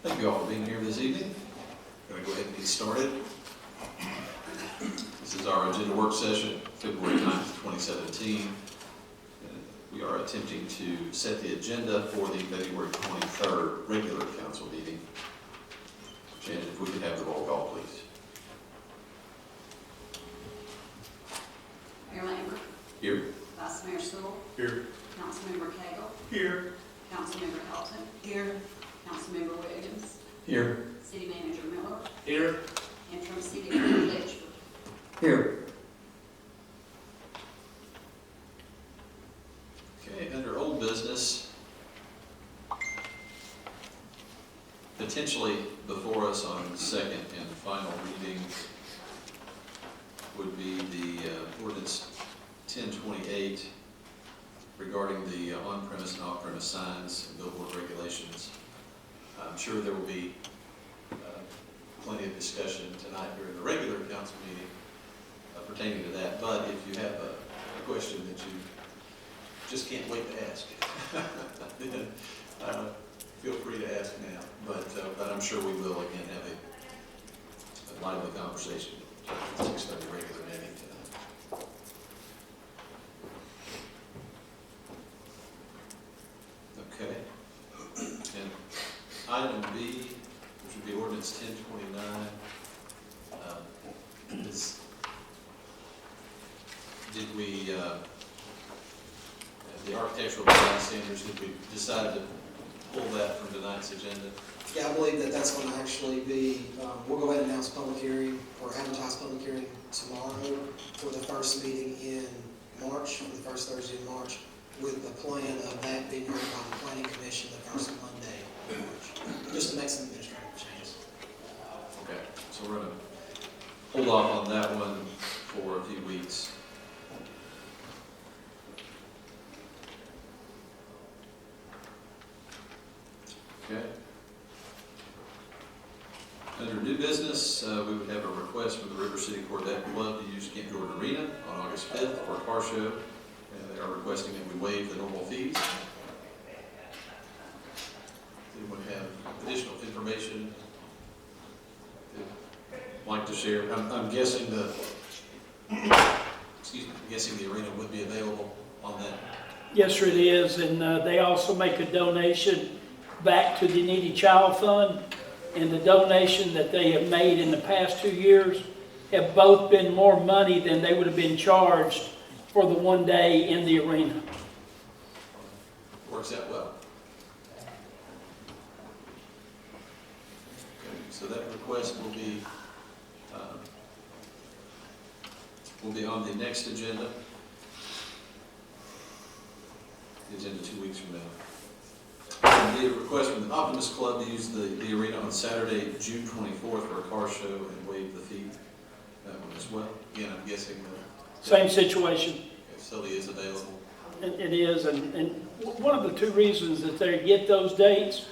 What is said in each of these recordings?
Thank you all for being here this evening. Going to go ahead and get started. This is our agenda work session, February 9th, 2017. We are attempting to set the agenda for the February 23rd regular council meeting. Shannon, if we could have the roll call, please. Mayor Lambert. Here. Vice Mayor Sewell. Here. Councilmember Cagle. Here. Councilmember Hilton. Here. Councilmember Williams. Here. City Manager Miller. Here. Interim City Clerk Litchfield. Here. Okay, under old business, potentially before us on second and final reading would be the ordinance 1028 regarding the on-premise and off-premise signs and billboard regulations. I'm sure there will be plenty of discussion tonight during the regular council meeting pertaining to that, but if you have a question that you just can't wait to ask, then feel free to ask now, but I'm sure we will again have a lively conversation at 6:30 regular meeting tonight. Okay, and item B, which would be ordinance 1029, did we, the architectural design standards, did we decide to pull that from tonight's agenda? Yeah, I believe that that's going to actually be, we'll go ahead and announce public hearing or advertise public hearing tomorrow for the first meeting in March, for the first Thursday in March, with the plan of that being heard by the Planning Commission the first Monday in March, just to make some administrative changes. Okay, so we're going to hold off on that one for a few weeks. Okay. Under new business, we would have a request from the River City Corvette Club to use Camp Jordan Arena on August 5th for a car show. And they are requesting that we waive the normal fees. Does anyone have additional information they'd like to share? I'm guessing guessing the arena would be available on that. Yes, sir, it is, and they also make a donation back to the Needy Child Fund, and the donation that they have made in the past 2 years have both been more money than they would have been charged for the one day in the arena. Works out well. Okay, so that request will be on the next agenda. It's into 2 weeks from now. And the request from the Optimist Club to use the arena on Saturday, June 24th for a car show and waive the fee. That one as well. Again, I'm guessing the Same situation. facility is available. It is, and one of the two reasons that they get those dates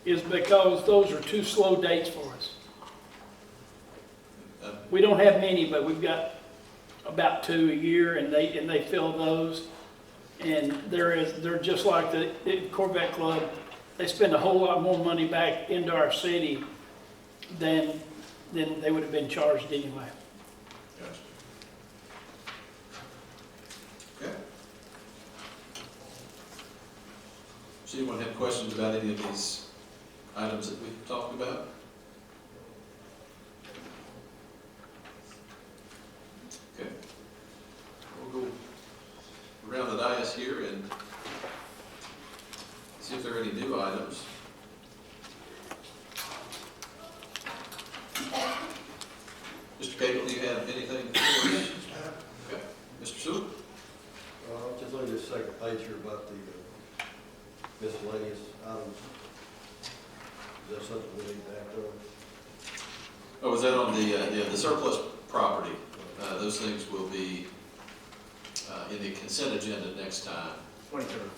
is because those are two slow dates for us. We don't have many, but we've got about 2 a year, and they fill those. And they're just like the Corvette Club. They spend a whole lot more money back into our city than they would have been charged anyway. Gotcha. Okay. Does anyone have questions about any of these items that we've talked about? Okay. We'll go around the dais here and see if there are any new items. Mr. Cagle, do you have anything for us? Okay. Mr. Sewell? I'll just look at this second page here about the miscellaneous items. Is that something we need to act on? Oh, was that on the surplus property? Those things will be in the consent agenda next time. 23rd.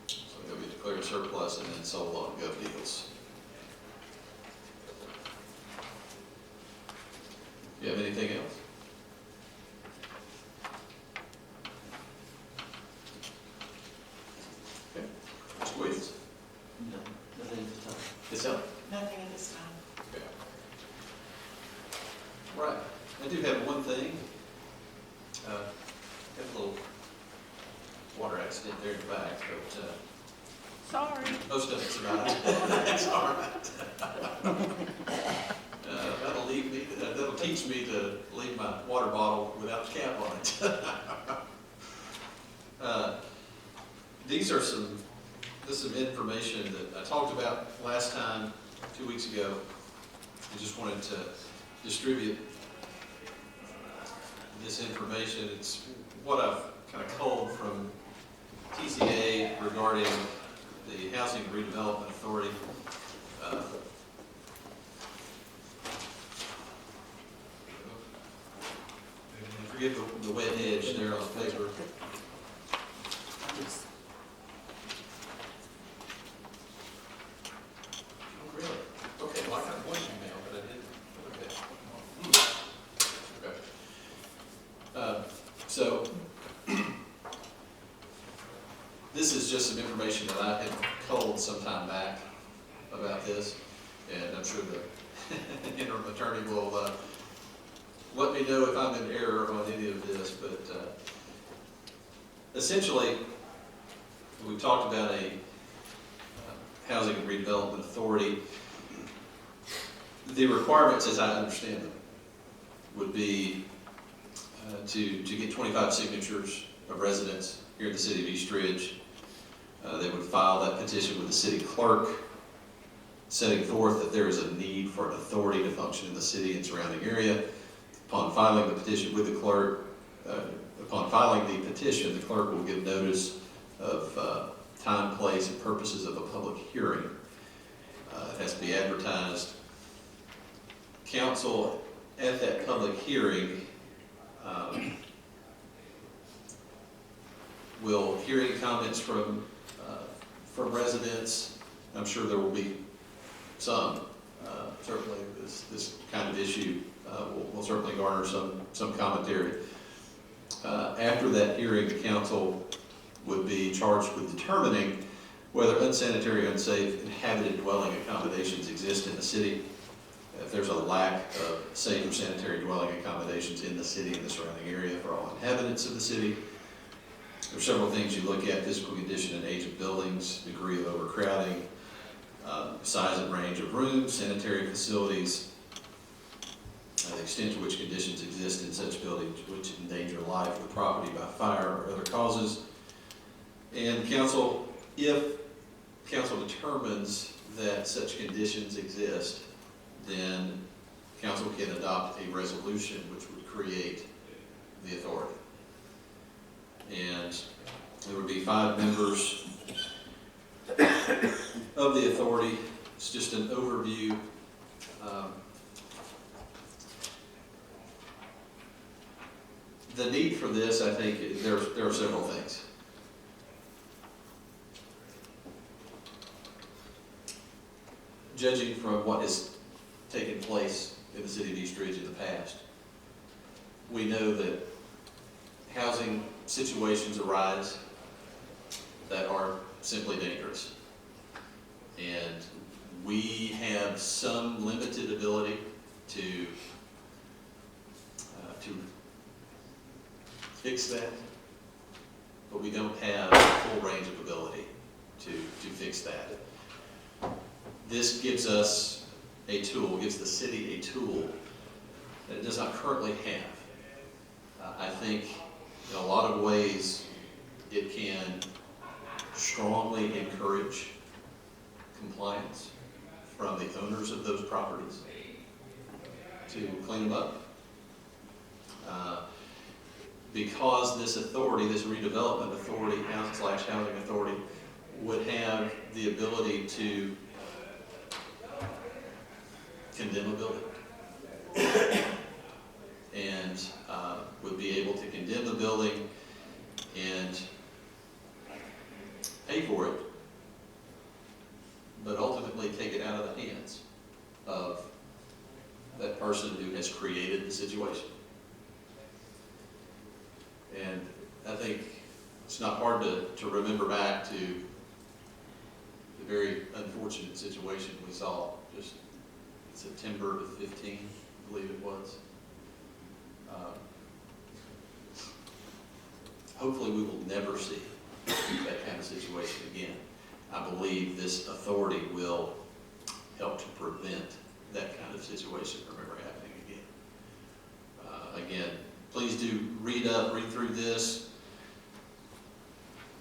So they'll be declared surplus and then sold on gov deals. You have anything else? Right, I do have one thing. Got a little water accident there in the back, but Sorry. most of it's survived. It's all right. That'll teach me to leave my water bottle without the cap on it. This is some information that I talked about last time, 2 weeks ago. I just wanted to distribute this information. It's what I've kind of culled from TCA regarding the Housing Redevelopment Authority. Forget the wet edge there on the paper. Oh, really? Okay, well, I got one email, but I didn't. Okay. So, this is just some information that I had culled some time back about this, and I'm sure the interim attorney will let me know if I'm in error on any of this, but essentially, we talked about a Housing and Redevelopment Authority. The requirements, as I understand them, would be to get 25 signatures of residents here in the city of East Ridge. They would file that petition with the city clerk, setting forth that there is a need for an authority to function in the city and surrounding area. Upon filing the petition with the clerk, the clerk will give notice of time, place, and purposes of a public hearing. It has to be advertised. Council, at that public hearing, will hear any comments from residents. I'm sure there will be some. Certainly, this kind of issue will certainly garner some commentary. After that hearing, the council would be charged with determining whether unsanitary, unsafe, inhabited dwelling accommodations exist in the city. If there's a lack of safe or sanitary dwelling accommodations in the city and the surrounding area for all inhabitants of the city. There are several things you look at: physical condition and age of buildings, degree of overcrowding, size and range of rooms, sanitary facilities, the extent to which conditions exist in such buildings which endanger life or property by fire or other causes. And council, if council determines that such conditions exist, then council can adopt a resolution which would create the authority. And there would be 5 members of the authority. It's just an overview. The need for this, I think, there are several things. Judging from what has taken place in the city of East Ridge in the past, we know that housing situations arise that are simply dangerous. And we have some limited ability to fix that, but we don't have a full range of ability to fix that. This gives us a tool, gives the city a tool that it does not currently have. I think in a lot of ways it can strongly encourage compliance from the owners of those properties to clean them up. Because this authority, this redevelopment authority, housing authority, would have the ability to condemn a building. And would be able to condemn the building and pay for it, but ultimately take it out of the hands of that person who has created the situation. And I think it's not hard to remember back to the very unfortunate situation we saw just September of 15, I believe it was, hopefully we will never see that kind of situation again. I believe this authority will help to prevent that kind of situation from ever happening again. Again, please do read through this.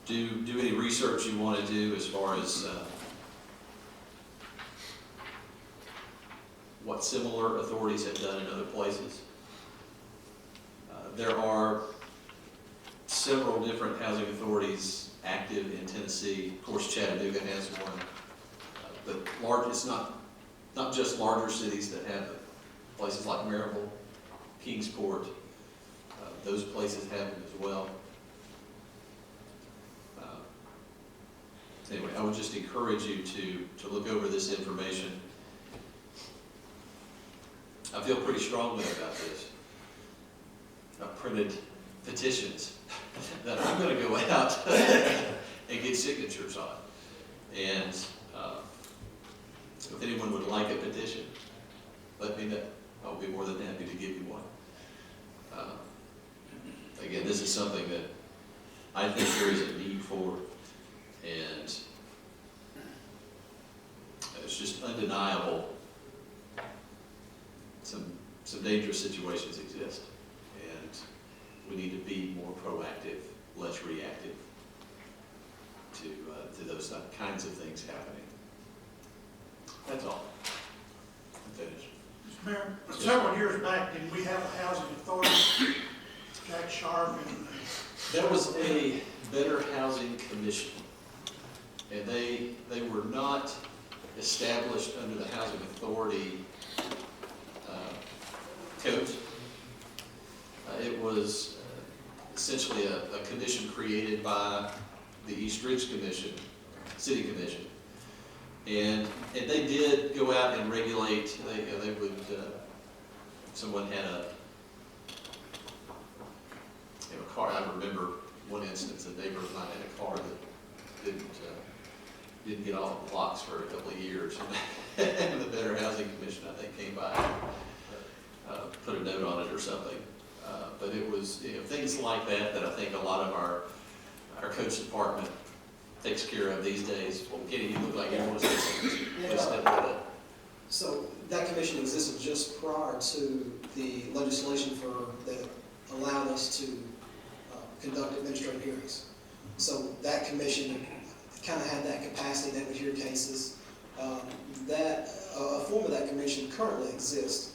Do any research you want to do as far as what similar authorities have done in other places. There are several different housing authorities active in Tennessee. Of course, Chattanooga has one, but it's not just larger cities that have it. Places like Maryville, Kingsport, those places have them as well. Anyway, I would just encourage you to look over this information. I feel pretty strongly about this. I've printed petitions that I'm going to go out and get signatures on. And if anyone would like a petition, let me know. I'll be more than happy to give you one. Again, this is something that I think there is a need for, and it's just undeniable. Some dangerous situations exist, and we need to be more proactive, less reactive to those kinds of things happening. That's all. I'm finished. Mr. Mayor, several years back, did we have a housing authority, Jack Sharp, and There was a Better Housing Commission, and they were not established under the Housing Authority code. It was essentially a commission created by the East Ridge Commission, City Commission. And they did go out and regulate. They would, someone had a car. I remember one instance, a neighbor of mine had a car that didn't get off the blocks for a couple of years. And the Better Housing Commission, I think, came by and put a note on it or something. But it was things like that I think a lot of our codes department takes care of these days. Well, Kenny, you look like you want to say something. Please step up. So that commission existed just prior to the legislation that allowed us to conduct administrative hearings. So that commission kind of had that capacity, that would hear cases. A form of that commission currently exists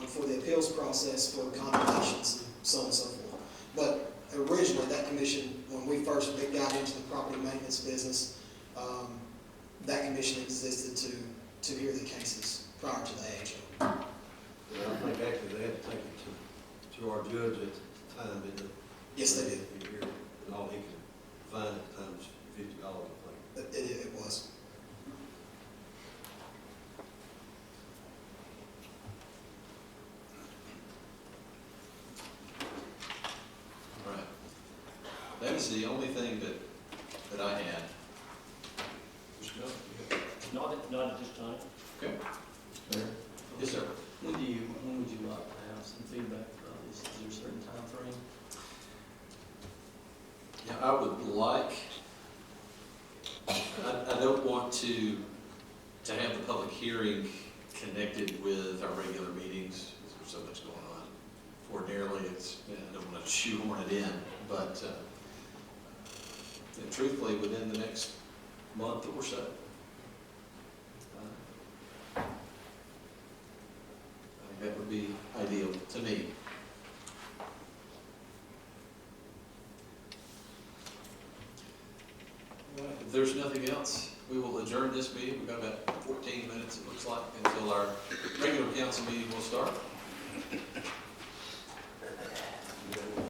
for the appeals process for condemnations and so on and so forth. But originally, that commission, when we first got into the property maintenance business, that commission existed to hear the cases prior to the AHO. Yeah, I think actually they had to take it to our judge at the time, didn't they? Yes, they did. And all he could find at the time was $50, I think. It was. All right. That is the only thing that I had. Mr. Miller, you good? Not at this time. Okay. Mayor? Yes, sir. When would you like to have some feedback from this? Is there a certain time frame? Yeah, I would like, I don't want to have the public hearing connected with our regular meetings, because there's so much going on. Ordinarily, I don't want to shoehorn it in, but truthfully, within the next month or so. I think that would be ideal to me. If there's nothing else, we will adjourn this meeting. We've got about 14 minutes, it looks like, until our regular council meeting will start.